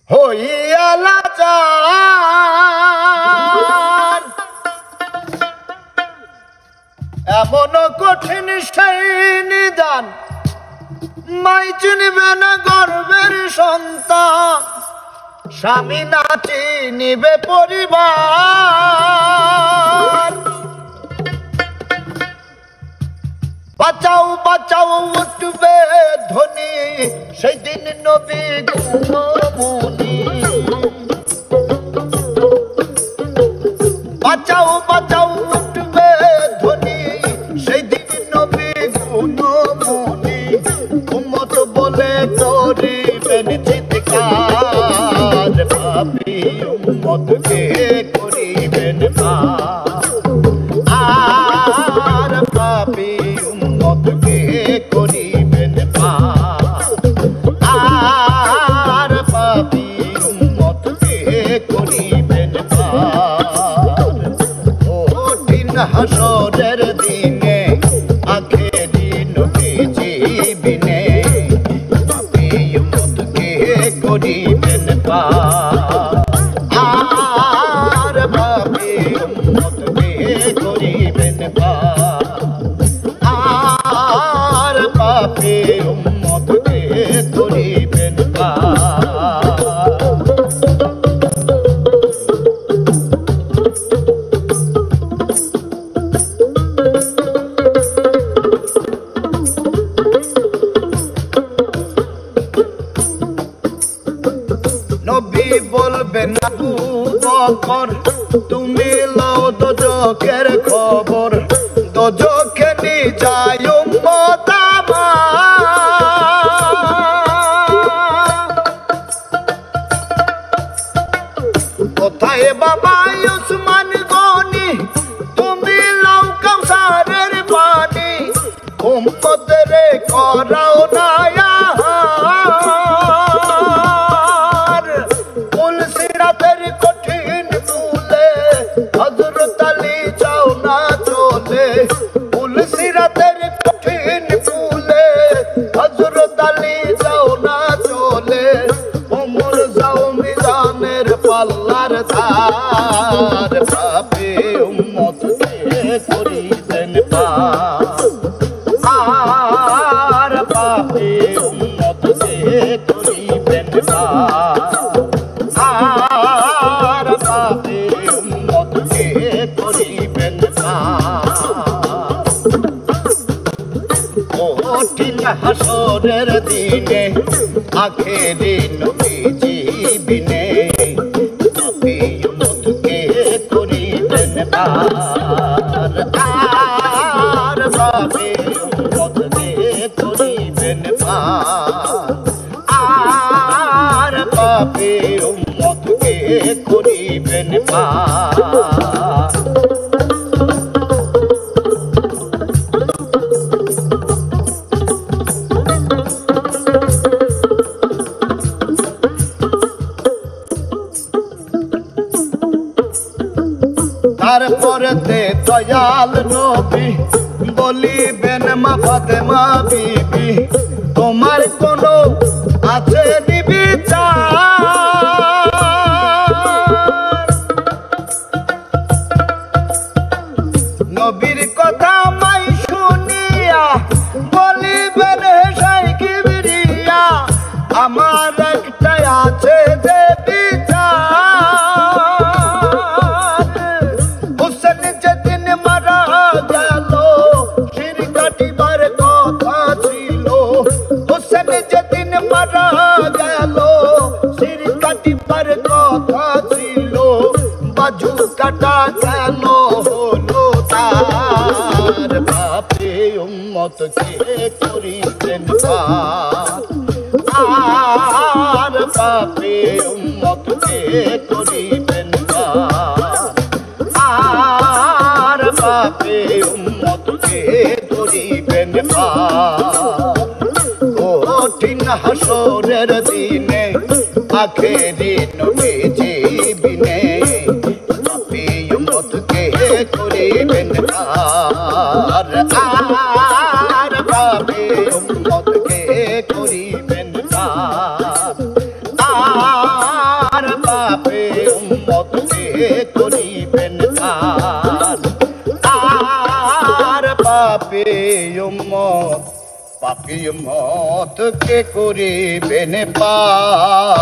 হইয়া লাচার এমন কঠিন সেই নিদান মাই চিনবে না গর্বের সন্তান স্বামী না চিনিবে পরিবার বাঁচাও বাঁচাও উঠবে ধ্বনি সেই দিন নবী গুণমণি বাঁচাও বাঁচাও উঠবে ধ্বনি সেই দিন নবী গুণমণি উম্মত বলে করিবেন চিৎকার পাপী উম্মতকে করিবেন আর পাপী উম্মতকে করিবেন আর পাপী উম্মতকে করিবেন কঠিন হাসরের দিনে আখেরি নবীজি বিনে পাপী উম্মতকে করিবেন আর পাপী উম্মতকে করিবেন আর পাপী উম্মতকে করিবেন নবী বলবেন আবু বকর তুমি লও দোজখের খবর দোজখে নি যায় উম্মত কোথায় বাবা উসমান গনি তুমি লও কাউসারের পানি উম্মতের করাও না সিরাতের কঠিন তুলে হযরত আলী যাও না চলে ফুল সিরাতের কঠিন তুলে হযরত আলী যাও না চলে ওমর যাও মিজানের পাল্লার ধার পাপী উম্মতকে করিবেন আর পাপী উম্মতকে করিবেন আর পাপী উম্মতকে করিবেন কঠিন হাসরের দিনে আখেরি নবীজি বিনে পাপী উম্মতকে করিবেন আর পাপী উম্মতকে করিবেন আর পাপী উম্মতকে করিবেন তারপরেতে দয়াল নবী বলিবেন মা ফাতেমা বিবি তোমার কোনো আছে বিচার নবীর কথা মাই শুনিয়া বলিবেন হেসাই কিবরিয়া আমার একটাই আছে যে বিচার হোসেন যেদিন মারা গেল শির কাটিবার কথা ছিল হোসেন যেদিন মারা গেল শির কাটিবার কথা ছিল বাজু কাটা গেল হলো তার পাপী উম্মতকে করিবেন আর পাপী উম্মতকে করিবেন আর পাপী উম্মতকে করিবেন কঠিন হাসরের দিনে আখেরি নবীজি বিনে পাপী উম্মতকে করিবেন আর পাপী উম্মতকে করিবেন করিবেন পার আর পাপী উম্মত কে করিবেন পার